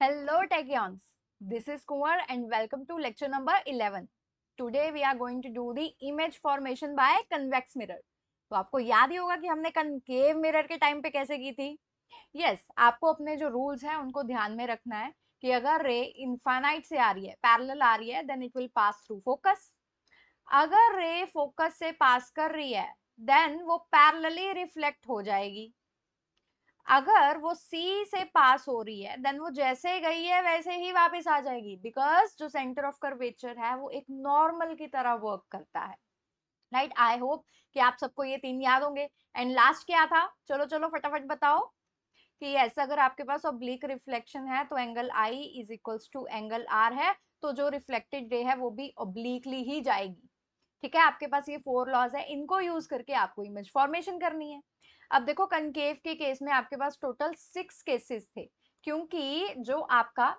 Hello Techions, this is Kumar and welcome to lecture number 11. Today we are going to do the image formation by convex mirror. तो आपको याद ही होगा कि हमने concave mirror के time पे कैसे की थी. Yes, आपको अपने जो रूल्स हैं उनको ध्यान में रखना है कि अगर रे इनफाइनाइट से आ रही है, पैरेलल आ रही है, then it will pass through focus. अगर रे फोकस से पास कर रही है देन वो पैरेलली रिफ्लेक्ट हो जाएगी. अगर वो सी से पास हो रही है देन वो जैसे गई है वैसे ही वापस आ जाएगी, बिकॉज जो सेंटर ऑफ कर्वेचर है वो एक नॉर्मल की तरह वर्क करता है. राइट, आई होप कि आप सबको ये तीन याद होंगे. एंड लास्ट क्या था, चलो चलो फटाफट बताओ. कि यस, अगर आपके पास ऑब्लिक रिफ्लेक्शन है तो angle I is equals to angle R है, तो जो रिफ्लेक्टेड रे है वो भी ऑब्लिकली ही जाएगी. ठीक है, आपके पास ये 4 लॉज है, इनको यूज करके आपको इमेज फॉर्मेशन करनी है. अब देखो, कनकेव के केस में आपके पास टोटल 6 केसेस थे, क्योंकि जो आपका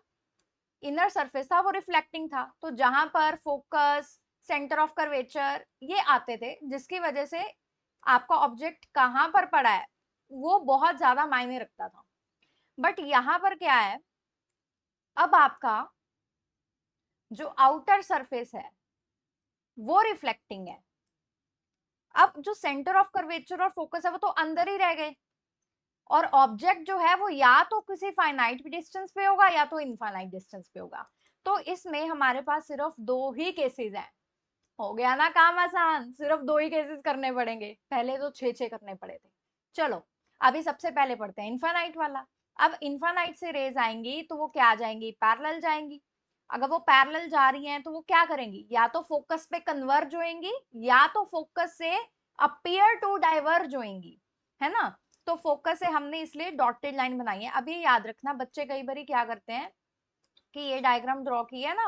इनर सरफेस था वो रिफ्लेक्टिंग था, तो जहां पर फोकस, सेंटर ऑफ कर्वेचर ये आते थे, जिसकी वजह से आपका ऑब्जेक्ट कहां पर पड़ा है वो बहुत ज्यादा मायने रखता था. बट यहां पर क्या है, अब आपका जो आउटर सरफेस है वो रिफ्लेक्टिंग है. अब जो सेंटर ऑफ कर्वेचर और फोकस है वो तो अंदर ही रह गए, और ऑब्जेक्ट जो है वो या तो किसी फाइनाइट डिस्टेंस पे होगा या तो इनफाइनाइट डिस्टेंस पे होगा. तो इसमें हमारे पास सिर्फ 2 ही केसेस हैं. हो गया ना काम आसान, सिर्फ 2 ही केसेस करने पड़ेंगे, पहले तो 6 करने पड़े थे. चलो, अभी सबसे पहले पढ़ते हैं इनफाइनाइट वाला. अब इनफाइनाइट से रेज आएंगी तो वो क्या जाएंगी, पैरेलल जाएंगी. अगर वो पैरेलल जा रही हैं तो वो क्या करेंगी, या तो फोकस पे कन्वर्ज होएंगी या तो फोकस से अपीयर टू डाइवर्ज होएंगी, है ना. तो फोकस से हमने इसलिए डॉटेड लाइन बनाई है. अभी याद रखना, बच्चे कई बार क्या करते हैं कि ये डायग्राम ड्रॉ की है ना,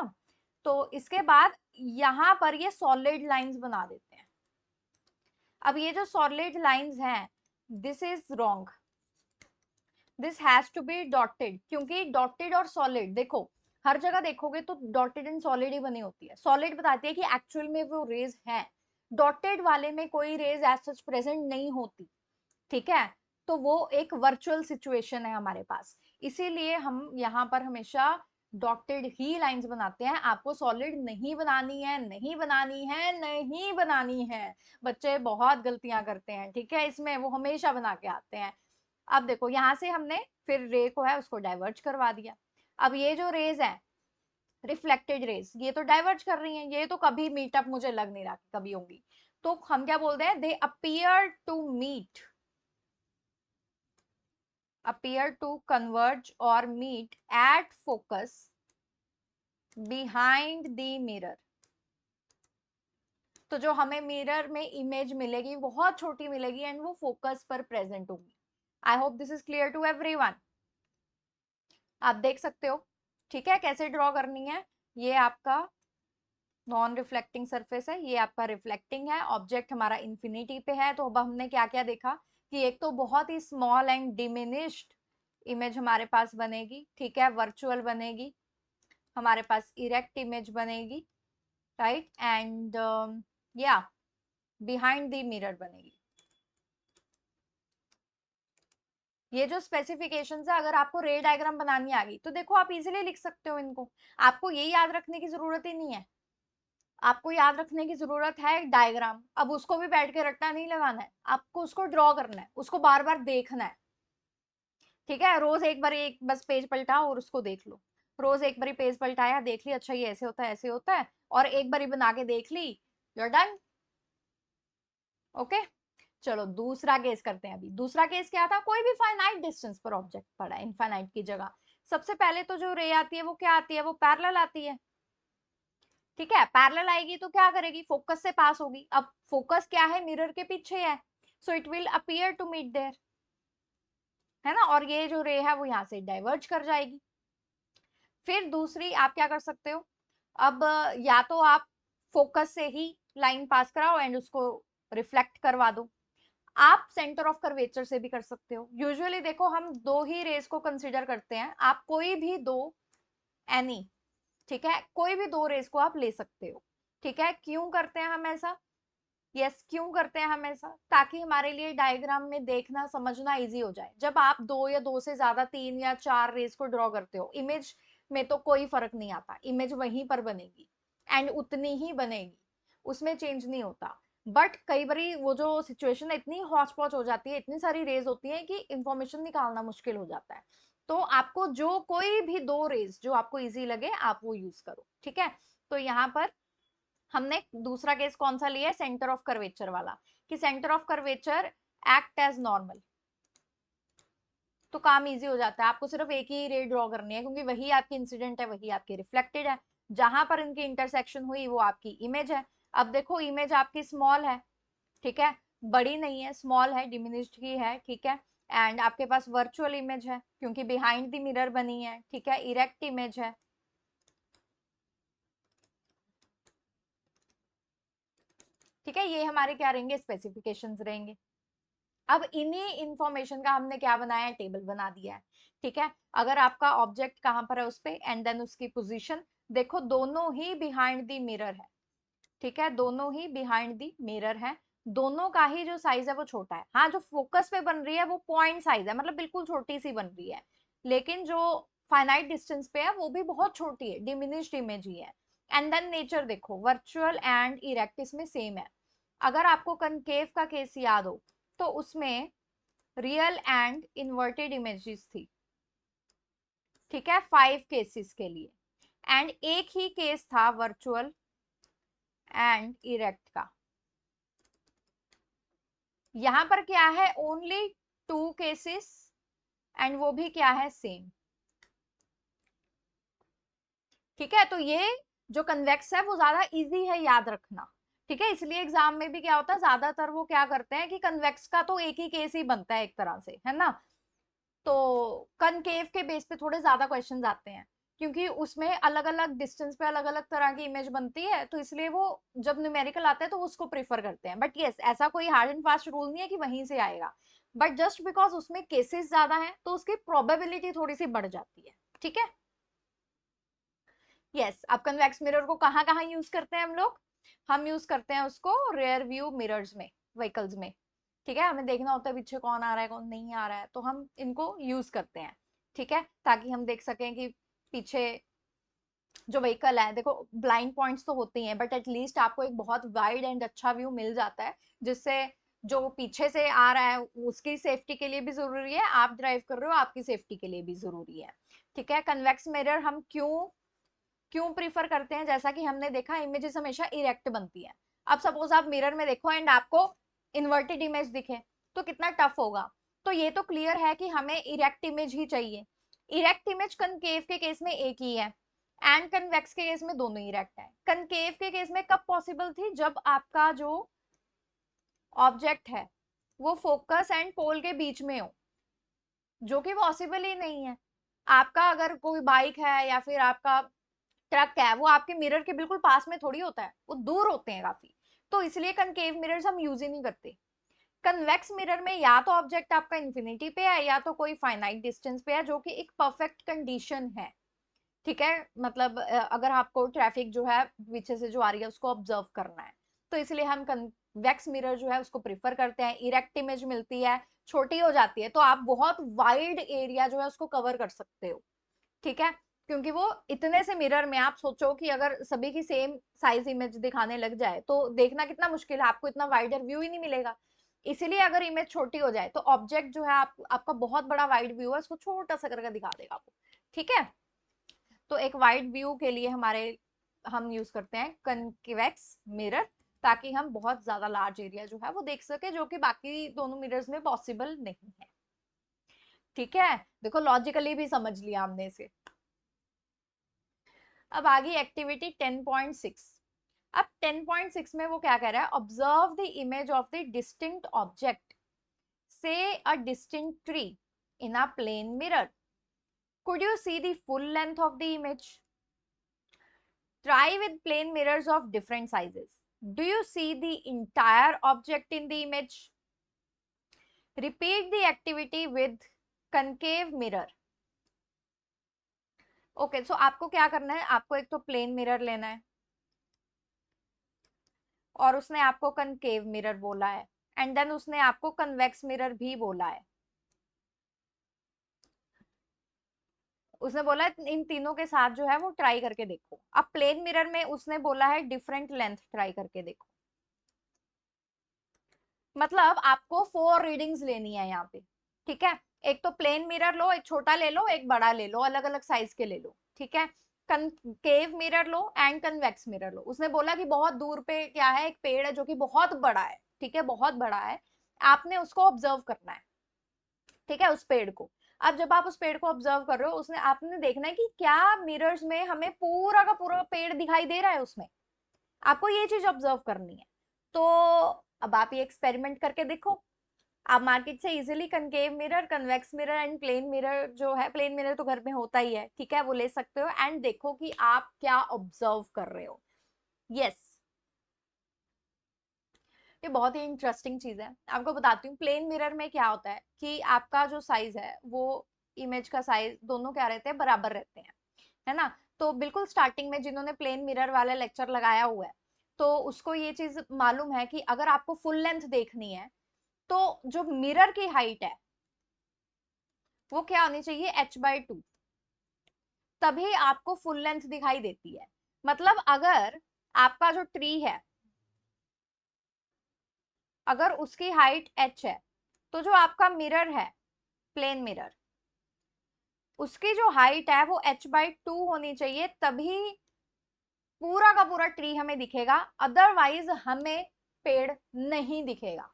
तो इसके बाद यहाँ पर ये सॉलिड लाइंस बना देते हैं. अब ये जो सॉलिड लाइंस हैं, this is wrong, this has to be dotted. क्योंकि डॉटेड और सॉलिड, देखो हर जगह देखोगे तो डॉटेड एंड सॉलिड ही बनी होती है. सॉलिड बताती है कि एक्चुअल में वो रेज है, डॉटेड वाले में कोई रेज एज सच प्रेजेंट नहीं होती. ठीक है, तो वो एक वर्चुअल सिचुएशन है हमारे पास, इसीलिए हम यहाँ पर हमेशा डॉटेड ही लाइंस बनाते हैं. आपको सॉलिड नहीं बनानी है, नहीं बनानी है, नहीं बनानी है. बच्चे बहुत गलतियां करते हैं, ठीक है, इसमें वो हमेशा बना के आते हैं. अब देखो, यहाँ से हमने फिर रे को है उसको डाइवर्ज करवा दिया. अब ये जो रेज है रिफ्लेक्टेड रेज, ये तो डाइवर्ज कर रही हैं, ये तो कभी मीटअप मुझे लग नहीं रहा कि कभी होंगी. तो हम क्या बोलते हैं, they appear to meet, appear to converge or meet at focus behind the mirror. तो जो हमें मिरर में इमेज मिलेगी बहुत छोटी मिलेगी एंड वो फोकस पर प्रेजेंट होगी. I hope this is clear to everyone. आप देख सकते हो, ठीक है, कैसे ड्रॉ करनी है. ये आपका नॉन रिफ्लेक्टिंग सरफेस है, ये आपका रिफ्लेक्टिंग है. ऑब्जेक्ट हमारा इंफिनिटी पे है, तो अब हमने क्या क्या देखा कि एक तो बहुत ही स्मॉल एंड डिमिनिश्ड इमेज हमारे पास बनेगी, ठीक है, वर्चुअल बनेगी. हमारे पास इरेक्ट इमेज बनेगी, राइट, एंड या बिहाइंड द मिरर बनेगी. ये जो स्पेसिफिकेशंस है, अगर आपको रे डायग्राम बनानी आ गई तो देखो आप इजीली लिख सकते हो इनको. आपको ये याद रखने की जरूरत ही नहीं है. आपको याद रखने की जरूरत है एक डायग्राम. अब उसको भी बैठ के रट्टा नहीं लगाना है, आपको उसको ड्रॉ करना है, उसको बार बार देखना है. ठीक है, रोज एक बार एक बस पेज पलटाओ और उसको देख लो. रोज एक बार पेज पलटाया, देख ली, अच्छा ये ऐसे होता है, ऐसे होता है, और एक बार बना के देख ली, यू आर डन. ओके, चलो दूसरा केस करते हैं. अभी दूसरा केस क्या था, कोई भी फाइनाइट डिस्टेंस पर ऑब्जेक्ट पड़ा है इनफाइनाइट की जगह. सबसे पहले तो जो रे आती है वो क्या आती है, वो पैरेलल आती है. ठीक है, पैरेलल आएगी तो क्या करेगी, फोकस से पास होगी. अब फोकस क्या है, मिरर के पीछे है, so it will appear to meet there, है ना, और ये जो रे है वो यहाँ से डाइवर्ज कर जाएगी. फिर दूसरी आप क्या कर सकते हो, अब या तो आप फोकस से ही लाइन पास कराओ एंड उसको रिफ्लेक्ट करवा दो. आप सेंटर ऑफ कर्वेचर से भी कर सकते हो. यूजुअली देखो हम 2 ही रेज को कंसीडर करते हैं, आप कोई भी 2, एनी, ठीक है, कोई भी 2 रेज को आप ले सकते हो. ठीक है, क्यों करते हैं हम ऐसा, यस, क्यों करते हैं हम ऐसा? ताकि हमारे लिए डायग्राम में देखना समझना इजी हो जाए। जब आप दो या दो से ज्यादा, तीन या चार रेस को ड्रॉ करते हो, इमेज में तो कोई फर्क नहीं आता, इमेज वहीं पर बनेगी एंड उतनी ही बनेगी, उसमें चेंज नहीं होता। बट कई बारी वो जो सिचुएशन है इतनी हॉच पॉच हो जाती है, इतनी सारी रेज होती है कि इंफॉर्मेशन निकालना मुश्किल हो जाता है। तो आपको जो कोई भी दो रेज जो आपको इजी लगे आप वो यूज करो, ठीक है। तो यहाँ पर हमने दूसरा केस कौन सा लिया है, सेंटर ऑफ कर्वेचर वाला, कि centre of curvature act as normal, तो काम इजी हो जाता है। आपको सिर्फ एक ही रे ड्रॉ करनी है, क्योंकि वही आपकी इंसिडेंट है, वही आपकी रिफ्लेक्टेड है, जहां पर इनकी इंटरसेक्शन हुई वो आपकी इमेज है। अब देखो इमेज आपकी स्मॉल है, ठीक है, बड़ी नहीं है, स्मॉल है, डिमिनिश्ड ही है, ठीक है। एंड आपके पास वर्चुअल इमेज है क्योंकि बिहाइंड द मिरर बनी है, ठीक है, इरेक्ट इमेज है, ठीक है। ये हमारे क्या रहेंगे, स्पेसिफिकेशंस रहेंगे। अब इन्हीं इंफॉर्मेशन का हमने क्या बनाया है, टेबल बना दिया है, ठीक है। अगर आपका ऑब्जेक्ट कहाँ पर है उस पे, एंड देन उसकी पोजीशन, देखो दोनों ही बिहाइंड द मिरर है, ठीक है, दोनों ही बिहाइंड द मिरर है। दोनों का ही जो साइज है वो छोटा है। हाँ, जो फोकस पे बन रही है वो पॉइंट साइज है, मतलब बिल्कुल छोटी सी बन रही है, लेकिन जो फाइनाइट डिस्टेंस पे है वो भी बहुत छोटी है, डिमिनिश्ड इमेज ही है। एंड देन नेचर देखो, वर्चुअल एंड इरेक्ट इसमें सेम है। अगर आपको कनकेव का केस याद हो तो उसमें रियल एंड इन्वर्टेड इमेजेस थी, ठीक है, 5 केसेस के लिए, एंड एक ही केस था वर्चुअल एंड इरेक्ट का। यहां पर क्या है, ओनली 2 केसेस, एंड वो भी क्या है, सेम, ठीक है। तो ये जो कन्वेक्स है वो ज्यादा इजी है याद रखना, ठीक है। इसलिए एग्जाम में भी क्या होता है, ज्यादातर वो क्या करते हैं कि कन्वेक्स का तो एक ही केस ही बनता है एक तरह से, है ना। तो कनकेव के बेस पे थोड़े ज्यादा क्वेश्चंस आते हैं, क्योंकि उसमें अलग अलग डिस्टेंस पे अलग अलग तरह की इमेज बनती है, तो इसलिए वो जब न्यूमेरिकल आता है तो उसको प्रेफर करते हैं। बट यस, ऐसा कोई हार्ड एंड फास्ट रूल नहीं है कि वहीं से आएगा, बट जस्ट बिकॉज उसमें केसेस ज्यादा हैं तो उसकी प्रोबेबिलिटी थोड़ी सी बढ़ जाती है, ठीक है। यस, अब कन्वेक्स मिरर को कहाँ कहाँ यूज करते हैं हम लोग, हम यूज करते हैं उसको रेयर व्यू मिरर्स में, व्हीकल्स में, ठीक है। हमें देखना होता है पीछे कौन आ रहा है कौन नहीं आ रहा है, तो हम इनको यूज करते हैं, ठीक है, ताकि हम देख सकें कि पीछे जो व्हीकल है, देखो ब्लाइंड पॉइंट्स तो होते ही हैं, बट एटलीस्ट आपको एक बहुत वाइड एंड अच्छा व्यू मिल जाता है, जिससे जो पीछे से आ रहा है उसकी सेफ्टी के लिए भी जरूरी है, आप ड्राइव कर रहे हो आपकी सेफ्टी के लिए भी जरूरी है, ठीक है। कन्वेक्स मिरर हम क्यों क्यों प्रीफर करते हैं, जैसा कि हमने देखा इमेजेस हमेशा इरेक्ट बनती है। अब सपोज आप मिरर में देखो एंड आपको इन्वर्टेड इमेज दिखे, तो कितना टफ होगा। तो ये तो क्लियर है कि हमें इरेक्ट इमेज ही चाहिए। इरेक्ट इमेज कनकेव के केस में एक ही है, एंड कन्वेक्स के केस में दोनों इरेक्ट है। कनकेव के केस में कब पॉसिबल थी, जब आपका जो ऑब्जेक्ट है वो फोकस एंड पोल के बीच में हो, जो कि पॉसिबल ही नहीं है। आपका अगर कोई बाइक है या फिर आपका ट्रक है, वो आपके मिरर के बिल्कुल पास में थोड़ी होता है, वो दूर होते हैं काफी। तो इसलिए कनकेव मिरर्स हम यूज ही नहीं करते। कन्वेक्स मिरर में या तो ऑब्जेक्ट आपका इन्फिनिटी पे है या तो कोई फाइनाइट डिस्टेंस पे है, जो कि एक परफेक्ट कंडीशन है, ठीक है। मतलब अगर आपको ट्रैफिक जो है पीछे से जो आ रही है उसको ऑब्जर्व करना है, तो इसलिए हम कन्वेक्स मिरर जो है उसको प्रिफर करते हैं। इरेक्ट इमेज मिलती है, छोटी हो जाती है, तो आप बहुत वाइड एरिया जो है उसको कवर कर सकते हो, ठीक है। क्योंकि वो इतने से मिरर में आप सोचो कि अगर सभी की सेम साइज इमेज दिखाने लग जाए तो देखना कितना मुश्किल है, आपको इतना वाइडर व्यू ही नहीं मिलेगा। इसीलिए अगर इमेज छोटी हो जाए तो ऑब्जेक्ट जो है आपका बहुत बड़ा वाइड व्यू है, उसको छोटा सा करके दिखा देगा आपको, ठीक है। तो एक वाइड व्यू के लिए हमारे हम यूज करते हैं कनकेवेक्स मिरर, ताकि हम बहुत ज्यादा लार्ज एरिया जो है वो देख सके, जो कि बाकी दोनों मिरर्स में पॉसिबल नहीं है, ठीक है। देखो लॉजिकली भी समझ लिया हमने इसे। अब आ गई एक्टिविटी 10.6। अब 10.6 में वो क्या कह रहा है, observe the image of the distinct object, say a distinct tree in a plane mirror, could you see the full length of the image, try with plane mirrors of different sizes, do you see the entire object in the image, repeat the activity with concave mirror। Okay, so आपको क्या करना है, आपको एक तो plane mirror लेना है और उसने आपको कनकेव मिरर बोला है, एंड देन उसने आपको कन्वेक्स मिरर भी बोला है। उसने बोला इन तीनों के साथ जो है वो ट्राई करके देखो। अब प्लेन मिरर में उसने बोला है डिफरेंट लेंथ ट्राई करके देखो। मतलब आपको 4 रीडिंग्स लेनी है यहाँ पे, ठीक है। एक तो प्लेन मिरर लो, एक छोटा ले लो, एक बड़ा ले लो, अलग अलग साइज के ले लो, ठीक है। कनकेव मिरर लो एंड कन्वेक्स मिरर लो। उसने बोला कि बहुत दूर पे क्या है, एक पेड़ है जो कि बहुत बड़ा है, ठीक है, बहुत बड़ा है। आपने उसको ऑब्जर्व करना है, ठीक है, उस पेड़ को। अब जब आप उस पेड़ को ऑब्जर्व कर रहे हो, उसने आपने देखना है कि क्या मिरर्स में हमें पूरा का पूरा पेड़ दिखाई दे रहा है उसमें। आपको ये चीज ऑब्जर्व करनी है। तो अब आप ये एक्सपेरिमेंट करके देखो। आप मार्केट से easily concave mirror, convex mirror and plane mirror जो है, प्लेन मिरर तो घर में होता ही है, ठीक है, वो ले सकते हो एंड देखो कि आप क्या ऑब्जर्व कर रहे हो। यस, ये बहुत ही इंटरेस्टिंग चीज है। आपको बताती हूँ प्लेन मिरर में क्या होता है कि आपका जो साइज है वो इमेज का साइज दोनों क्या रहते हैं, बराबर रहते हैं, है ना। तो बिल्कुल स्टार्टिंग में जिन्होंने प्लेन मिरर वाला लेक्चर लगाया हुआ है, तो उसको ये चीज मालूम है कि अगर आपको फुल लेंथ देखनी है तो जो मिरर की हाइट है वो क्या होनी चाहिए, h/2, तभी आपको फुल लेंथ दिखाई देती है। मतलब अगर आपका जो ट्री है, अगर उसकी हाइट h है, तो जो आपका मिरर है, प्लेन मिरर, उसकी जो हाइट है वो h/2 होनी चाहिए, तभी पूरा का पूरा ट्री हमें दिखेगा, अदरवाइज हमें पेड़ नहीं दिखेगा।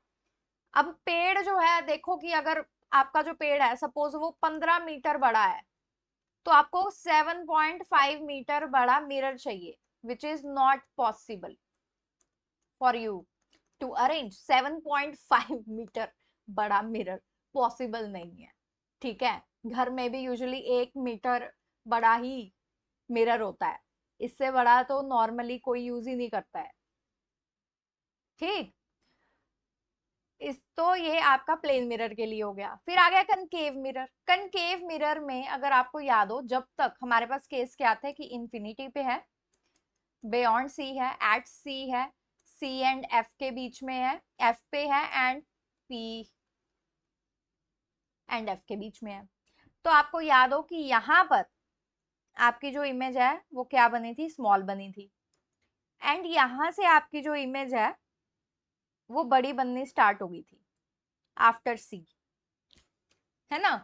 अब पेड़ जो है, देखो कि अगर आपका जो पेड़ है सपोज वो 15 मीटर बड़ा है, तो आपको 7.5 मीटर बड़ा मिरर चाहिए, which is not possible for you to arrange 7.5 metre बड़ा मिरर, पॉसिबल नहीं है, ठीक है। घर में भी यूजुअली 1 मीटर बड़ा ही मिरर होता है, इससे बड़ा तो नॉर्मली कोई यूज ही नहीं करता है, ठीक। इस तो ये आपका प्लेन मिरर के लिए हो गया। फिर आ गया कनकेव मिरर। कनकेव मिरर में अगर आपको याद हो, जब तक हमारे पास केस क्या थे कि इंफिनिटी पे है, बियॉन्ड सी है, एट सी है, सी एंड एफ के बीच में है, एफ पे है एंड पी एंड एफ के बीच में है। तो आपको याद हो कि यहाँ पर आपकी जो इमेज है वो क्या बनी थी, स्मॉल बनी थी, एंड यहाँ से आपकी जो इमेज है वो बड़ी बननी स्टार्ट हो गई थी आफ्टर सी, है ना।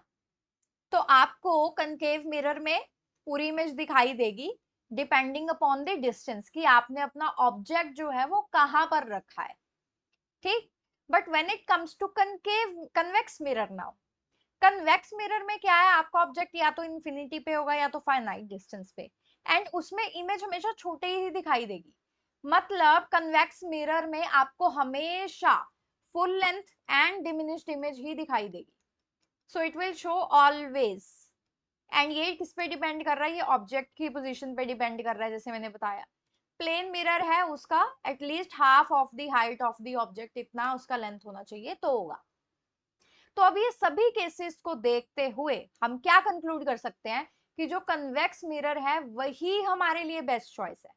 तो आपको कनकेव मिरर में पूरी इमेज दिखाई देगी डिपेंडिंग अपॉन द डिस्टेंस, कि आपने अपना ऑब्जेक्ट जो है वो कहां पर रखा है, ठीक। But when it comes to concave convex mirror, now convex mirror में क्या है, आपका ऑब्जेक्ट या तो इन्फिनिटी पे होगा या तो फाइनाइट डिस्टेंस पे, एंड उसमें इमेज हमेशा छोटे ही दिखाई देगी। मतलब कन्वेक्स मिरर में आपको हमेशा full length and diminished image ही दिखाई देगी, so it will show always. And ये किस पे डिपेंड कर रहा है, ये ऑब्जेक्ट की पोजीशन पे डिपेंड कर रहा है। जैसे मैंने बताया प्लेन मिरर है, उसका at least half of the height of the object, इतना उसका लेंथ होना चाहिए तो होगा। तो अब ये सभी केसेस को देखते हुए हम क्या कंक्लूड कर सकते हैं कि जो कन्वेक्स मिरर है वही हमारे लिए बेस्ट चॉइस है,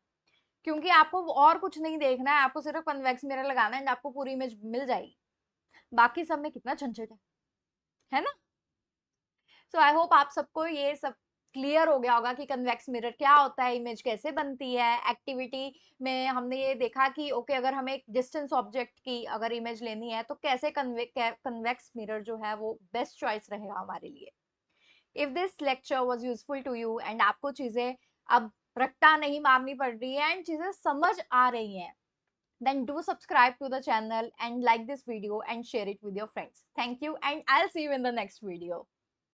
क्योंकि आपको और कुछ नहीं देखना है, आपको सिर्फ कन्वेक्स मिरर लगाना है एंड आपको पूरी इमेज मिल जाएगी। बाकी सब में कितना झंझट है ना। सो आई होप आप सबको ये सब क्लियर हो गया होगा कि कन्वेक्स मिरर क्या होता है, इमेज कैसे बनती है। एक्टिविटी में हमने ये देखा कि ओके अगर हमें एक डिस्टेंस ऑब्जेक्ट की अगर इमेज लेनी है तो कैसे कन्वेक्स मिरर जो है वो बेस्ट चॉइस रहेगा हमारे लिए। If this lecture was useful to you and आपको चीजें अब रट्टा नहीं मारनी पड़ रही है एंड चीजें समझ आ रही हैं, then do subscribe to the channel and like this video and share it with your friends. Thank you and I'll see you in the next video.